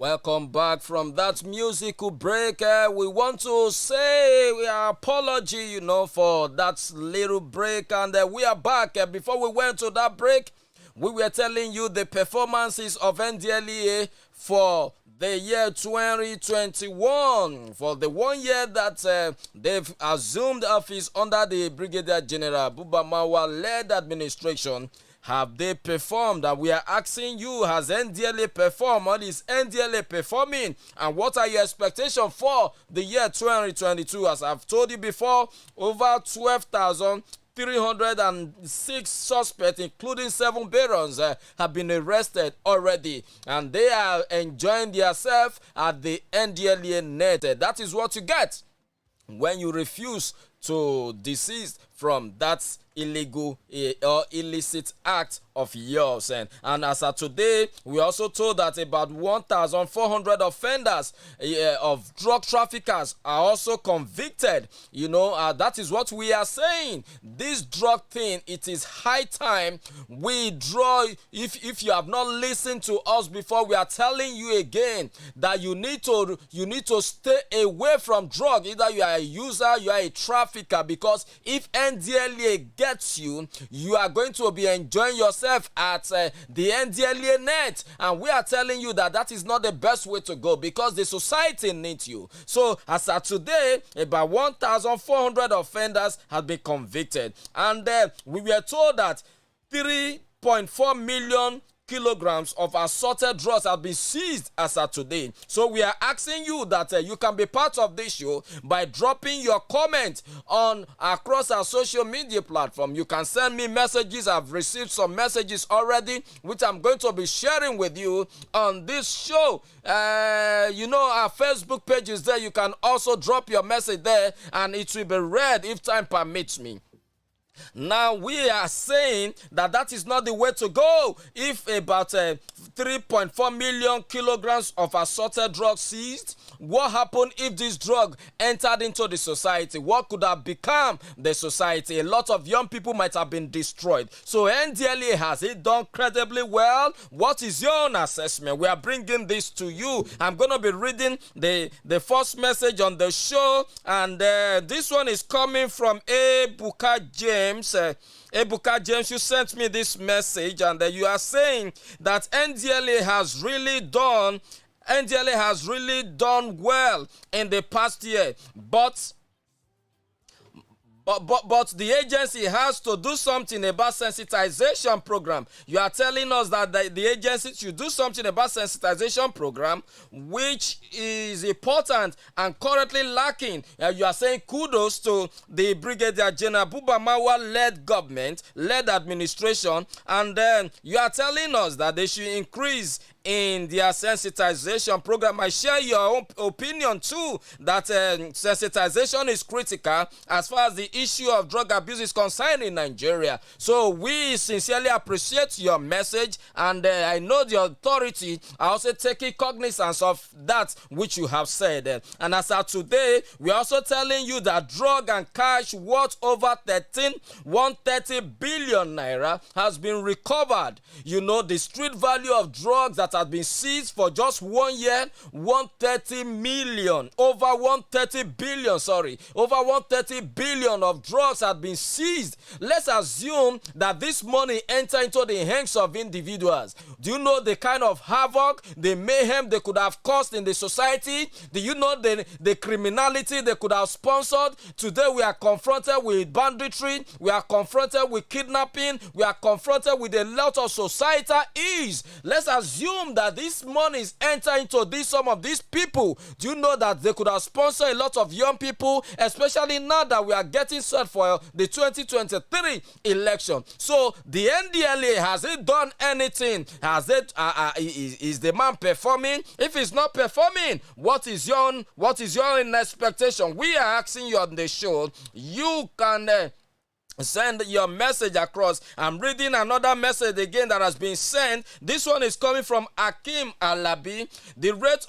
Welcome back from that musical break. We want to say our apology, for that little break. And we are back. Before we went to that break, we were telling you the performances of NDLEA for the year 2021, for the 1 year that they've assumed office under the Brigadier General Buba Marwa-led administration. Have they performed? And we are asking you, has NDLA performed? Or is NDLA performing? And what are your expectations for the year 2022? As I've told you before, over 12,306 suspects, including 7 barons, have been arrested already, and they are enjoying themselves at the NDLEA net. That is what you get when you refuse to desist from that illegal or illicit act of yours. And as of today, we also told that about 1,400 offenders of drug traffickers are also convicted. That is what we are saying. This drug thing, it is high time we draw. If you have not listened to us before, we are telling you again that you need to stay away from drug. Either you are a user, you are a trafficker, because if NDLEA gets you, you are going to be enjoying yourself at the NDLEA net. And we are telling you that is not the best way to go, because the society needs you. So as of today, about 1,400 offenders have been convicted. And we were told that 3.4 million kilograms of assorted drugs have been seized as of today. So we are asking you that you can be part of this show by dropping your comment on across our social media platform. You can send me messages. I've received some messages already, which I'm going to be sharing with you on this show. Our Facebook page is there. You can also drop your message there, and it will be read if time permits me. Now, we are saying that is not the way to go. If about 3.4 million kilograms of assorted drugs seized, what happened if this drug entered into the society? What could have become the society? A lot of young people might have been destroyed. So NDLEA, has it done credibly well? What is your own assessment? We are bringing this to you. I'm going to be reading the first message on the show, and this one is coming from Ebuka James. Ebuka James, you sent me this message, and you are saying that NDLEA has really done well in the past year, but the agency has to do something about sensitization program. You are telling us that the agency should do something about sensitization program, which is important and currently lacking. You are saying kudos to the Brigadier General Buba Marwa-led government, led administration, and then you are telling us that they should increase in their sensitization program. I share your own opinion too, that sensitization is critical as far as the issue of drug abuse is concerned in Nigeria. So we sincerely appreciate your message, and I know the authority are also taking cognizance of that which you have said. And as of today, we are also telling you that drug and cash worth over 130 billion naira has been recovered. The street value of drugs that has been seized for just 1 year, 130 billion of drugs have been seized. Let's assume that this money enter into the hands of individuals. Do you know the kind of havoc, the mayhem they could have caused in the society? Do you know the criminality they could have sponsored? Today we are confronted with banditry, we are confronted with kidnapping, we are confronted with a lot of societal ills. Let's assume that this money is entering into some of these people. Do you know that they could have sponsored a lot of young people, especially now that we are getting set for the 2023 election? So the NDLEA, has it done anything? Has it is the man performing? If he's not performing, what is your expectation? We are asking you on the show. You can send your message across. I'm reading another message again that has been sent. This one is coming from Akim Alabi. The rate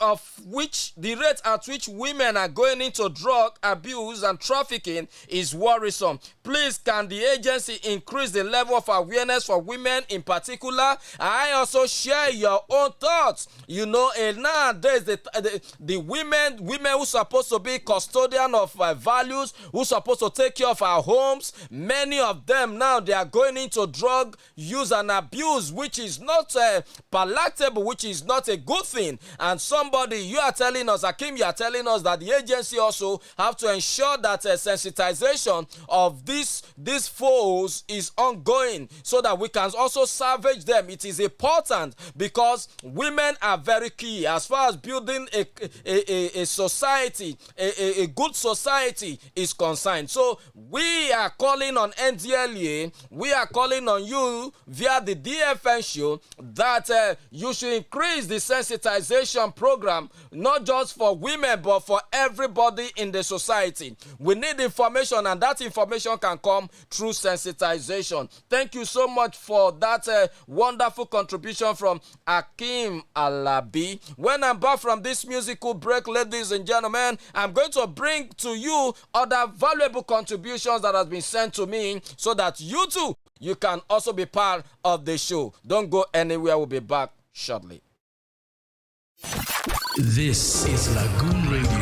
at which women are going into drug abuse and trafficking is worrisome. Please, can the agency increase the level of awareness for women in particular? I also share your own thoughts. You know, nowadays the women who supposed to be custodian of values, who supposed to take care of our homes, many of them now, they are going into drug use and abuse, which is not palatable, which is not a good thing. And somebody, you are telling us, Akim, you are telling us that the agency also have to ensure that sensitization of these foes is ongoing, so that we can also salvage them. It is important because women are very key as far as building a society, a good society is concerned. So we are calling on NDLEA, we are calling on you via the DFN show that you should increase the sensitization program, not just for women but for everybody in the society. We need information, and that information can come through sensitization. Thank you so much for that wonderful contribution from Akim Alabi. When I'm back from this musical break, ladies and gentlemen, I'm going to bring to you other valuable contributions that has been sent to me, so that you too, you can also be part of the show. Don't go anywhere. We'll be back shortly. This is Lagoon Radio.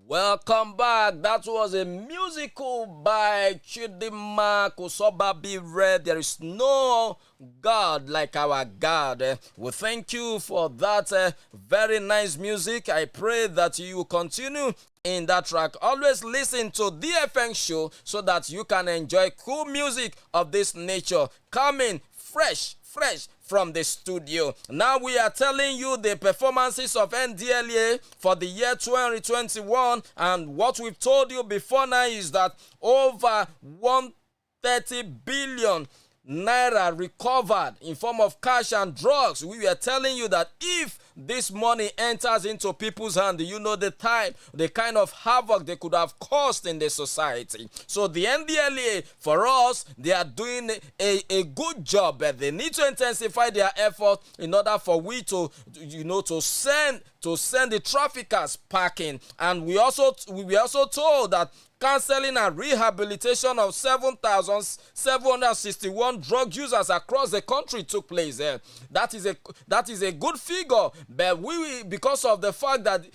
Welcome back. That was a musical by Chidima Kusoba Be Red. There is no God like our God. We thank you for that very nice music. I pray that you continue in that track. Always listen to DFN show so that you can enjoy cool music of this nature coming fresh from the studio. Now we are telling you the performances of NDLEA for the year 2021, and what we've told you before now is that over 130 billion naira recovered in form of cash and drugs. We were telling you that if this money enters into people's hand, you know the kind of havoc they could have caused in the society. So the NDLEA, for us, they are doing a good job, but they need to intensify their effort in order for we to send the traffickers packing. And we were also told that counseling and rehabilitation of 7,761 drug users across the country took place. That is a good figure, but because of the fact that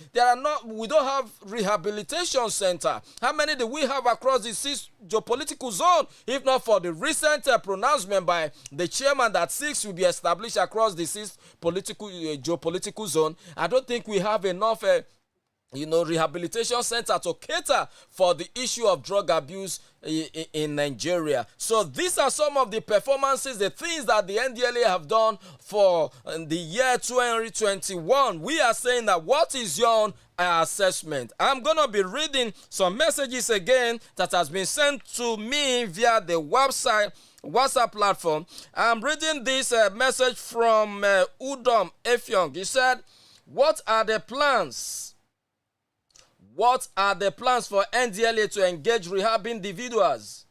we don't have rehabilitation center. How many do we have across the 6 geopolitical zone? If not for the recent pronouncement by the chairman that 6 will be established across the 6 geopolitical zone, I don't think we have enough rehabilitation center to cater for the issue of drug abuse in Nigeria. So these are some of the performances, the things that the NDLA have done for the year 2021. We are saying that, what is your own assessment? I'm going to be reading some messages again that has been sent to me via the WhatsApp platform. I'm reading this message from Olumakaiye. He said, what are the plans? What are the plans for NDLA to engage rehab individuals?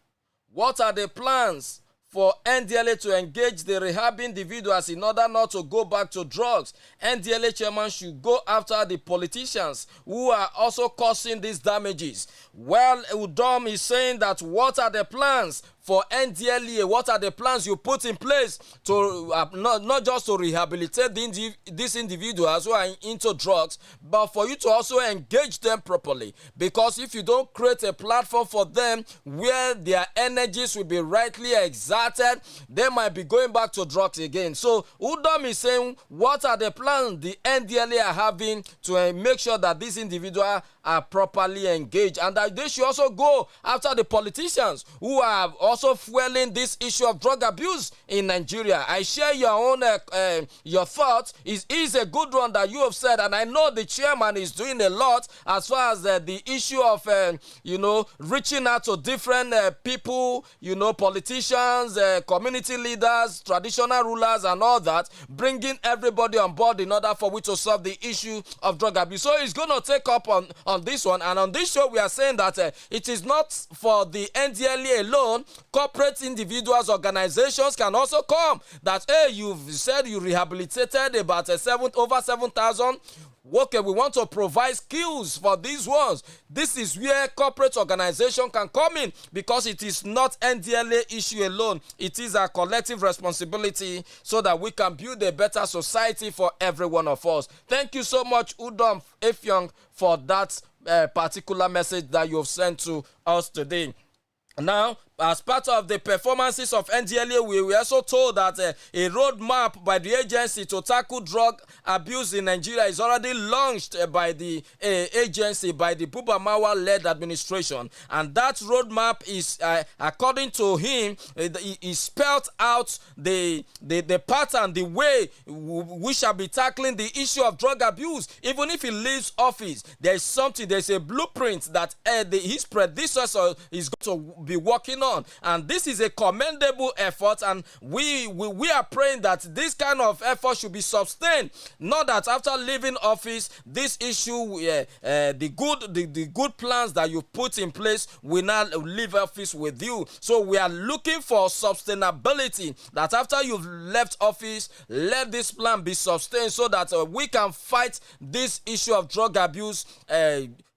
What are the plans for NDLA to engage the rehab individuals in order not to go back to drugs? NDLA chairman should go after the politicians who are also causing these damages. Well, Udom is saying that, what are the plans for NDLA? What are the plans you put in place to not just to rehabilitate these individuals who are into drugs, but for you to also engage them properly? Because if you don't create a platform for them where their energies will be rightly exerted, they might be going back to drugs again. So Udom is saying, what are the plans the NDLA are having to make sure that these individuals are properly engaged, and that they should also go after the politicians who are also fueling this issue of drug abuse in Nigeria? I share your own your thoughts. It is a good one that you have said, and I know the chairman is doing a lot as far as the issue of reaching out to different people, politicians, community leaders, traditional rulers, and all that, bringing everybody on board in order for we to solve the issue of drug abuse. So he's going to take up on this one, and on this show we are saying that it is not for the NDLA alone. Corporate individuals, organizations can also come. That, hey, you've said you rehabilitated about over 7,000. Okay, we want to provide skills for these ones. This is where corporate organization can come in, because it is not NDLA issue alone. It is a collective responsibility so that we can build a better society for every one of us. Thank you so much, Olumakaiye, for that particular message that you have sent to us today. Now, as part of the performances of NDLA, we were also told that a roadmap by the agency to tackle drug abuse in Nigeria is already launched by the agency, by the Bubamawa-led administration. And that roadmap is, according to him, he spelled out the pattern, the way we shall be tackling the issue of drug abuse. Even if he leaves office, there's a blueprint that his predecessor is going to be working on. And this is a commendable effort, and we are praying that this kind of effort should be sustained. Not that after leaving office, this issue, the good plans that you put in place will not leave office with you. So we are looking for sustainability, that after you've left office, let this plan be sustained so that we can fight this issue of drug abuse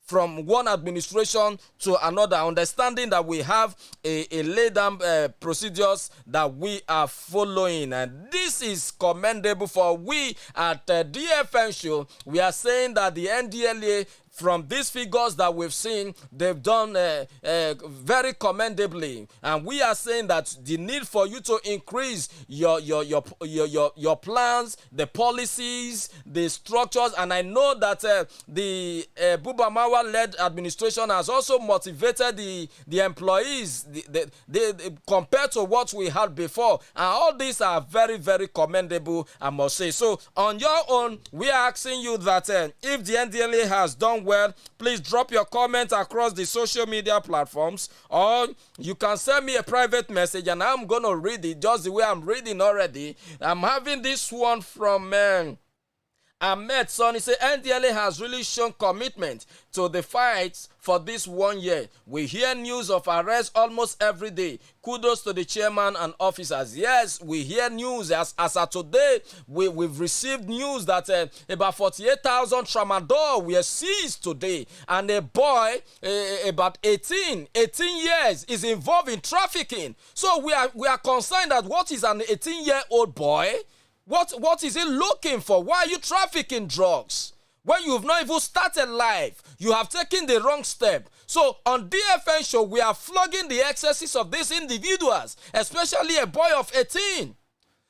from one administration to another, understanding that we have a laid down procedures that we are following. And this is commendable for we at DFN Show. We are saying that the NDLA, from these figures that we've seen, they've done very commendably, and we are saying that the need for you to increase your plans, the policies, the structures, and I know that the Bubamawa-led administration has also motivated the employees compared to what we had before, and all these are very, very commendable, I must say. So on your own, we are asking you that if the NDLA has done well, please drop your comment across the social media platforms, or you can send me a private message and I'm going to read it just the way I'm reading already. I'm having this one from Ahmed Son. He said, NDLA has really shown commitment to the fight for this 1 year. We hear news of arrests almost every day. Kudos to the chairman and officers. Yes, we hear news. As of today, we've received news that about 48,000 tramadol were seized today. And a boy, about 18 years, is involved in trafficking. So we are concerned that what is an 18-year-old boy? What is he looking for? Why are you trafficking drugs? When you've not even started life, you have taken the wrong step. So on DFN Show, we are flogging the excesses of these individuals, especially a boy of 18.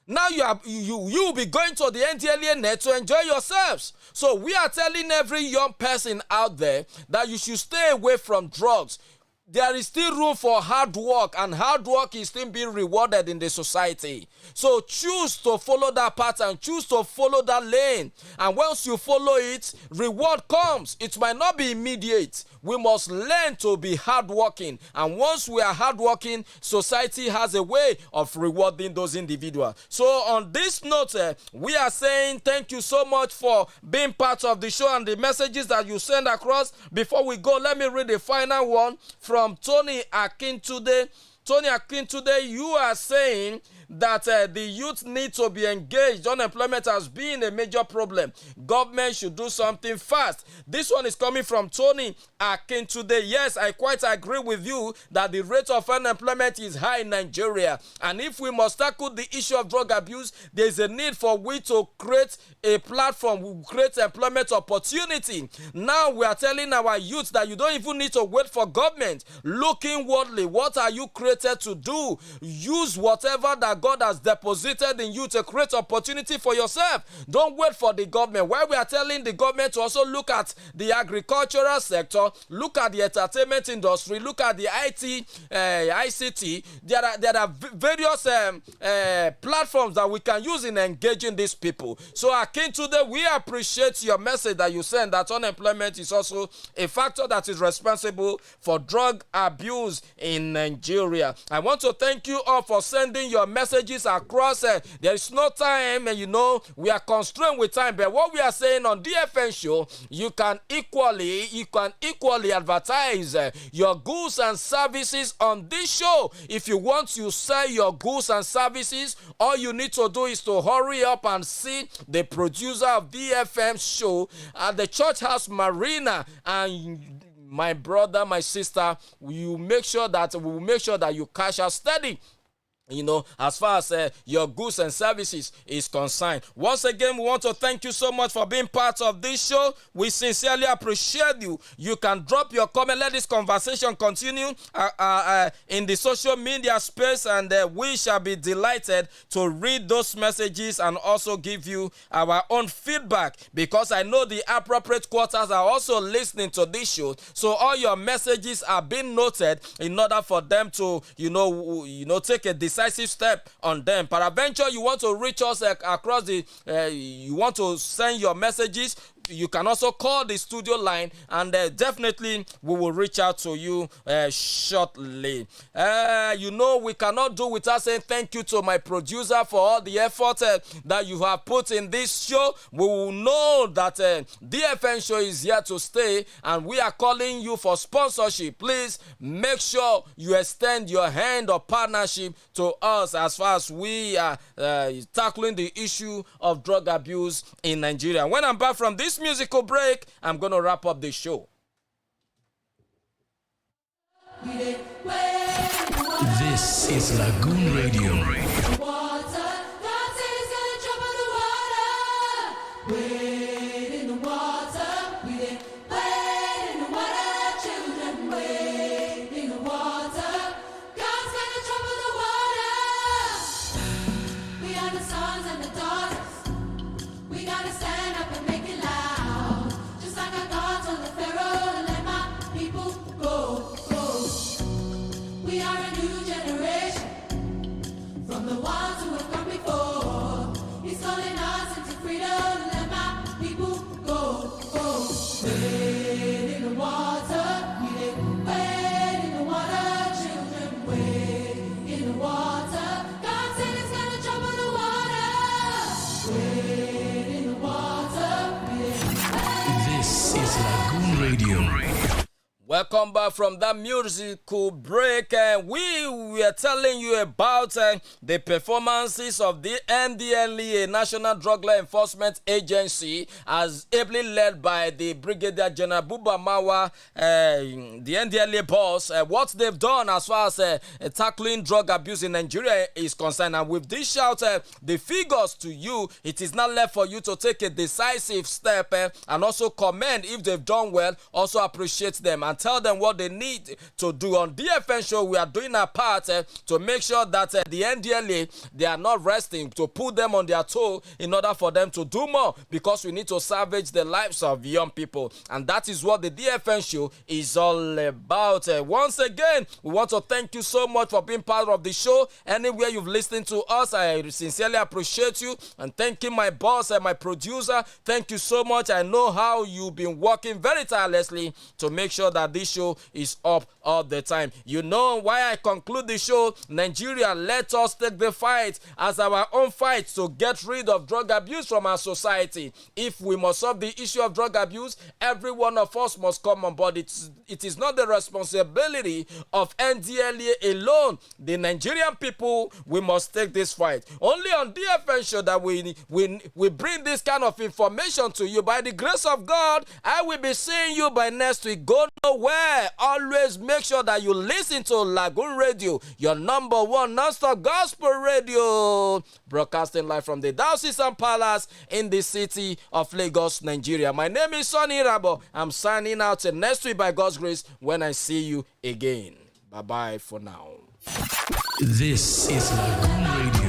Now you will be going to the NDLEA net to enjoy yourselves. So we are telling every young person out there that you should stay away from drugs. There is still room for hard work, and hard work is still being rewarded in the society. So choose to follow that pattern, choose to follow that lane. And once you follow it, reward comes. It might not be immediate. We must learn to be hardworking. And once we are hardworking, society has a way of rewarding those individuals. So on this note, we are saying thank you so much for being part of the show and the messages that you send across. Before we go, let me read the final one from Tony Akintude. Tony Akintude, you are saying that the youth need to be engaged. Unemployment has been a major problem. Government should do something fast. This one is coming from Tony Akintude. Yes, I quite agree with you that the rate of unemployment is high in Nigeria. And if we must tackle the issue of drug abuse, there is a need for we to create a platform, create employment opportunity. Now we are telling our youth that you don't even need to wait for government. Look inwardly. What are you created to do? Use whatever that God has deposited in you to create opportunity for yourself. Don't wait for the government. Why we are telling the government to also look at the agricultural sector, look at the entertainment industry, look at the IT, ICT. There are various platforms that we can use in engaging these people. So Akintude, we appreciate your message that you send that unemployment is also a factor that is responsible for drug abuse in Nigeria. I want to thank you all for sending your messages across. There is no time, and we are constrained with time. But what we are saying on DFN show, you can equally advertise your goods and services on this show. If you want to sell your goods and services, all you need to do is to hurry up and see the producer of DFM show at the Church House Marina, and my brother, my sister, we will make sure that you cash out steady, as far as your goods and services is concerned. Once again, we want to thank you so much for being part of this show. We sincerely appreciate you. You can drop your comment. Let this conversation continue in the social media space, and we shall be delighted to read those messages and also give you our own feedback, because I know the appropriate quarters are also listening to this show. So all your messages are being noted in order for them to, take a decisive step on them. Peradventure, you want to reach us across you want to send your messages, you can also call the studio line, and definitely we will reach out to you shortly. We cannot do without saying thank you to my producer for all the effort that you have put in this show. We will know that DFN show is here to stay, and we are calling you for sponsorship. Please make sure you extend your hand of partnership to us as far as we are tackling the issue of drug abuse in Nigeria. When I'm back from this musical break, I'm going to wrap up the show. This is Lagoon Radio. Welcome back from that musical break. We were telling you about the performances of the NDLEA, National Drug Law Enforcement Agency, as ably led by the Brigadier General Buba Mawa, the NDLEA boss, what they've done as far as tackling drug abuse in Nigeria is concerned. And with this shout, the figures to you, it is not left for you to take a decisive step and also commend if they've done well, also appreciate them and tell tell them what they need to do. On DFN show, we are doing our part to make sure that the NDLA, they are not resting, to put them on their toe in order for them to do more, because we need to salvage the lives of young people. And that is what the DFN show is all about. Once again, we want to thank you so much for being part of the show. Anywhere you've listened to us, I sincerely appreciate you. And thanking my boss and my producer, thank you so much. I know how you've been working very tirelessly to make sure that this show is up all the time. You know why I conclude the show. Nigeria, let us take the fight as our own fight to get rid of drug abuse from our society. If we must solve the issue of drug abuse, every one of us must come on board. It is not the responsibility of NDLA alone. The Nigerian people, we must take this fight. Only on DFN show that we bring this kind of information to you. By the grace of God, I will be seeing you by next week. Go nowhere. Always make sure that you listen to Lagoon Radio, your number one non-stop gospel radio, broadcasting live from the Diocese and Palace in the city of Lagos, Nigeria. My name is Sonny Rabo. I'm signing out till next week by God's grace when I see you again. Bye-bye for now. This is Lagoon Radio.